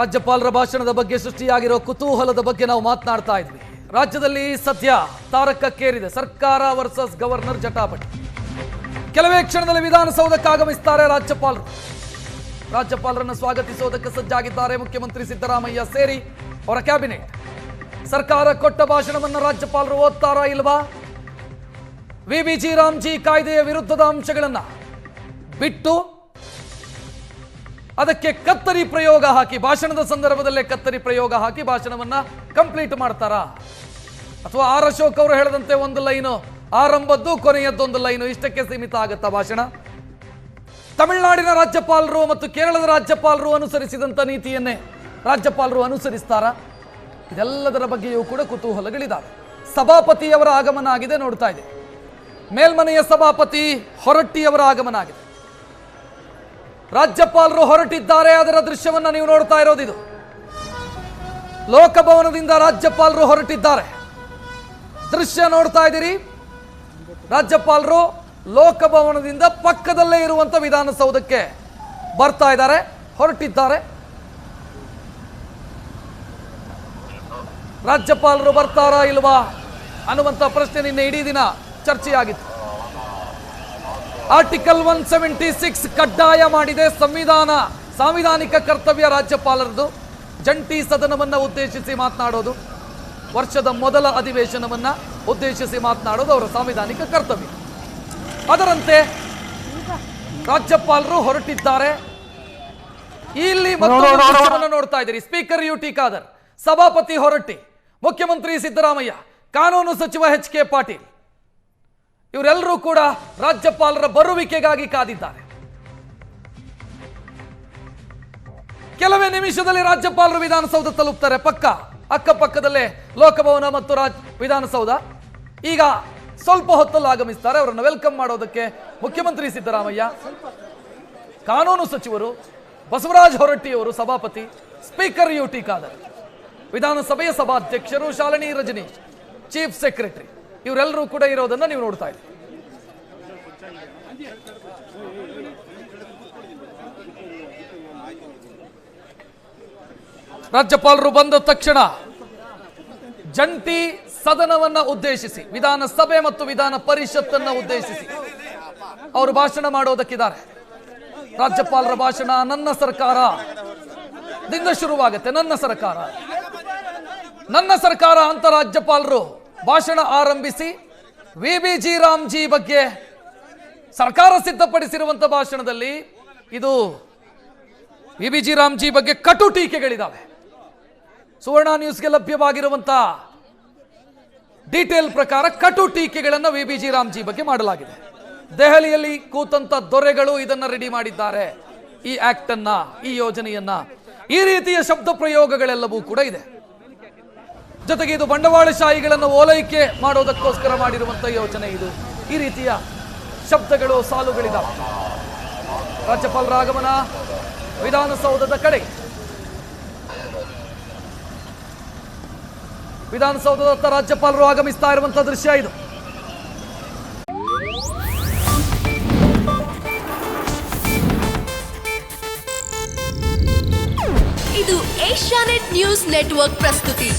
ರಾಜ್ಯಪಾಲರ ಭಾಷಣದ ಬಗ್ಗೆ ಸೃಷ್ಟಿಯಾಗಿರೋ ಕುತೂಹಲದ ಬಗ್ಗೆ ನಾವು ಮಾತನಾಡ್ತಾ ಇದ್ವಿ. ರಾಜ್ಯದಲ್ಲಿ ಸದ್ಯ ತಾರಕಕ್ಕೇರಿದೆ ಸರ್ಕಾರ ವರ್ಸಸ್ ಗವರ್ನರ್ ಜಟಾಪಟಿ. ಕೆಲವೇ ಕ್ಷಣದಲ್ಲಿ ವಿಧಾನಸೌಧಕ್ಕೆ ಆಗಮಿಸುತ್ತಾರೆ ರಾಜ್ಯಪಾಲರು. ರಾಜ್ಯಪಾಲರನ್ನು ಸ್ವಾಗತಿಸುವುದಕ್ಕೆ ಸಜ್ಜಾಗಿದ್ದಾರೆ ಮುಖ್ಯಮಂತ್ರಿ ಸಿದ್ದರಾಮಯ್ಯ ಸೇರಿ ಅವರ ಕ್ಯಾಬಿನೆಟ್. ಸರ್ಕಾರ ಕೊಟ್ಟ ಭಾಷಣವನ್ನು ರಾಜ್ಯಪಾಲರು ಓದ್ತಾರಾ ಇಲ್ವಾ? ವಿಬಿಜಿ ರಾಮ್ಜಿ ಕಾಯ್ದೆಯ ವಿರುದ್ಧದ ಅಂಶಗಳನ್ನು ಬಿಟ್ಟು ಅದಕ್ಕೆ ಕತ್ತರಿ ಪ್ರಯೋಗ ಹಾಕಿ, ಭಾಷಣದ ಸಂದರ್ಭದಲ್ಲೇ ಕತ್ತರಿ ಪ್ರಯೋಗ ಹಾಕಿ ಭಾಷಣವನ್ನ ಕಂಪ್ಲೀಟ್ ಮಾಡ್ತಾರಾ? ಅಥವಾ ಆರ್ ಅಶೋಕ್ ಅವರು ಹೇಳಿದಂತೆ ಒಂದು ಲೈನು ಆರಂಭದ್ದು ಕೊನೆಯದ್ದೊಂದು ಲೈನು, ಇಷ್ಟಕ್ಕೆ ಸೀಮಿತ ಆಗುತ್ತಾ ಭಾಷಣ? ತಮಿಳುನಾಡಿನ ರಾಜ್ಯಪಾಲರು ಮತ್ತು ಕೇರಳದ ರಾಜ್ಯಪಾಲರು ಅನುಸರಿಸಿದಂತ ನೀತಿಯನ್ನೇ ರಾಜ್ಯಪಾಲರು ಅನುಸರಿಸ್ತಾರಾ? ಇದೆಲ್ಲದರ ಬಗ್ಗೆಯೂ ಕೂಡ ಕುತೂಹಲಗಳಿದ್ದಾವೆ. ಸಭಾಪತಿಯವರ ಆಗಮನ ಆಗಿದೆ, ನೋಡ್ತಾ ಇದೆ. ಮೇಲ್ಮನೆಯ ಸಭಾಪತಿ ಹೊರಟ್ಟಿಯವರ ಆಗಮನ ಆಗಿದೆ. ರಾಜ್ಯಪಾಲರು ಹೊರಟಿದ್ದಾರೆ, ಅದರ ದೃಶ್ಯವನ್ನ ನೀವು ನೋಡ್ತಾ ಇರೋದಿದು. ಲೋಕಭವನದಿಂದ ರಾಜ್ಯಪಾಲರು ಹೊರಟಿದ್ದಾರೆ, ದೃಶ್ಯ ನೋಡ್ತಾ ಇದ್ದೀರಿ. ರಾಜ್ಯಪಾಲರು ಲೋಕಭವನದಿಂದ ಪಕ್ಕದಲ್ಲೇ ಇರುವಂತ ವಿಧಾನಸೌಧಕ್ಕೆ ಬರ್ತಾ ಇದ್ದಾರೆ, ಹೊರಟಿದ್ದಾರೆ. ರಾಜ್ಯಪಾಲರು ಬರ್ತಾರಾ ಇಲ್ವಾ ಅನ್ನುವಂಥ ಪ್ರಶ್ನೆ ನಿನ್ನೆ ಇಡೀ ದಿನ ಚರ್ಚೆಯಾಗಿತ್ತು. ಆರ್ಟಿಕಲ್ 176 ಕಡ್ಡಾಯ ಮಾಡಿದೆ ಸಾಂವಿಧಾನಿಕ ಕರ್ತವ್ಯ ರಾಜ್ಯಪಾಲರದು. ಜಂಟಿ ಸದನವನ್ನ ಉದ್ದೇಶಿಸಿ ಮಾತನಾಡೋದು, ವರ್ಷದ ಮೊದಲ ಅಧಿವೇಶನವನ್ನ ಉದ್ದೇಶಿಸಿ ಮಾತನಾಡೋದು ಅವರ ಸಾಂವಿಧಾನಿಕ ಕರ್ತವ್ಯ. ಅದರಂತೆ ರಾಜ್ಯಪಾಲರು ಹೊರಟಿದ್ದಾರೆ. ಇಲ್ಲಿ ಮತ್ತೊಂದು ನೋಡ್ತಾ ಇದ್ದೀರಿ. ಸ್ಪೀಕರ್ ಯುಟಿ ಖಾದರ್, ಸಭಾಪತಿ ಹೊರಟ್ಟಿ, ಮುಖ್ಯಮಂತ್ರಿ ಸಿದ್ದರಾಮಯ್ಯ, ಕಾನೂನು ಸಚಿವ ಎಚ್ ಕೆ ಪಾಟೀಲ್, ಇವರೆಲ್ಲರೂ ಕೂಡ ರಾಜ್ಯಪಾಲರ ಬರುವಿಕೆಗಾಗಿ ಕಾದಿದ್ದಾರೆ. ಕೆಲವೇ ನಿಮಿಷದಲ್ಲಿ ರಾಜ್ಯಪಾಲರು ವಿಧಾನಸೌಧ ತಲುಪ್ತಾರೆ. ಅಕ್ಕಪಕ್ಕದಲ್ಲೇ ಲೋಕಭವನ ಮತ್ತು ವಿಧಾನಸೌಧ. ಈಗ ಸ್ವಲ್ಪ ಹೊತ್ತಲ್ಲಿ ಆಗಮಿಸ್ತಾರೆ. ಅವರನ್ನು ವೆಲ್ಕಮ್ ಮಾಡೋದಕ್ಕೆ ಮುಖ್ಯಮಂತ್ರಿ ಸಿದ್ದರಾಮಯ್ಯ, ಕಾನೂನು ಸಚಿವರು ಬಸವರಾಜ ಹೊರಟ್ಟಿಯವರು ಸಭಾಪತಿ, ಸ್ಪೀಕರ್ ಯುಟಿ ಖಾದರ್, ವಿಧಾನಸಭೆಯ ಸಭಾಧ್ಯಕ್ಷರು ಶಾಲಿನಿ ರಜನೀಶ್, ಚೀಫ್ ಸೆಕ್ರೆಟರಿ, ಇವರೆಲ್ಲರೂ ಕೂಡ ಇರೋದನ್ನ ನೀವು ನೋಡ್ತಾ ಇದ್ದೀರಿ. ರಾಜ್ಯಪಾಲರು ಬಂದ ತಕ್ಷಣ ಜಂಟಿ ಸದನವನ್ನ ಉದ್ದೇಶಿಸಿ, ವಿಧಾನಸಭೆ ಮತ್ತು ವಿಧಾನ ಪರಿಷತ್ತನ್ನ ಉದ್ದೇಶಿಸಿ ಅವರು ಭಾಷಣ ಮಾಡೋದಕ್ಕಿದ್ದಾರೆ. ರಾಜ್ಯಪಾಲರ ಭಾಷಣ ನನ್ನ ಸರ್ಕಾರದಿಂದ ಶುರುವಾಗುತ್ತೆ. ನನ್ನ ಸರ್ಕಾರ ಅಂತ ರಾಜ್ಯಪಾಲರು ಭಾಷಣ ಆರಂಭಿಸಿ ವಿಬಿಜಿ ರಾಮ್ಜಿ ಬಗ್ಗೆ ಸರ್ಕಾರ ಸಿದ್ಧಪಡಿಸಿರುವಂತ ಭಾಷಣದಲ್ಲಿ ಇದು ವಿಬಿಜಿ ರಾಮ್ಜಿ ಬಗ್ಗೆ ಕಟು ಟೀಕೆಗಳಿದ್ದಾವೆ. ಸುವರ್ಣ ನ್ಯೂಸ್ಗೆ ಲಭ್ಯವಾಗಿರುವಂತ ಡೀಟೇಲ್ ಪ್ರಕಾರ ಕಟು ಟೀಕೆಗಳನ್ನು ವಿಬಿಜಿ ರಾಮ್ಜಿ ಬಗ್ಗೆ ಮಾಡಲಾಗಿದೆ. ದೆಹಲಿಯಲ್ಲಿ ಕೂತಂತ ದೊರೆಗಳು ಇದನ್ನ ರೆಡಿ ಮಾಡಿದ್ದಾರೆ, ಈ ಆಕ್ಟ್ ಅನ್ನ, ಈ ಯೋಜನೆಯನ್ನ. ಈ ರೀತಿಯ ಶಬ್ದ ಪ್ರಯೋಗಗಳೆಲ್ಲವೂ ಕೂಡ ಇದೆ. ಜೊತೆಗೆ ಇದು ಬಂಡವಾಳಶಾಹಿಗಳನ್ನು ಓಲೈಕೆ ಮಾಡೋದಕ್ಕೋಸ್ಕರ ಮಾಡಿರುವಂತಹ ಯೋಜನೆ ಇದು. ಈ ರೀತಿಯ ಶಬ್ದಗಳು, ಸಾಲುಗಳಿದಾವೆ. ರಾಜ್ಯಪಾಲರ ಆಗಮನ ವಿಧಾನಸೌಧದ ಕಡೆ, ವಿಧಾನಸೌಧದತ್ತ ರಾಜ್ಯಪಾಲರು ಆಗಮಿಸ್ತಾ ಇರುವಂತಹ ದೃಶ್ಯ ಇದು. ಇದು ಏಷ್ಯಾನೆಟ್ ನ್ಯೂಸ್ ನೆಟ್ವರ್ಕ್ ಪ್ರಸ್ತುತಿ.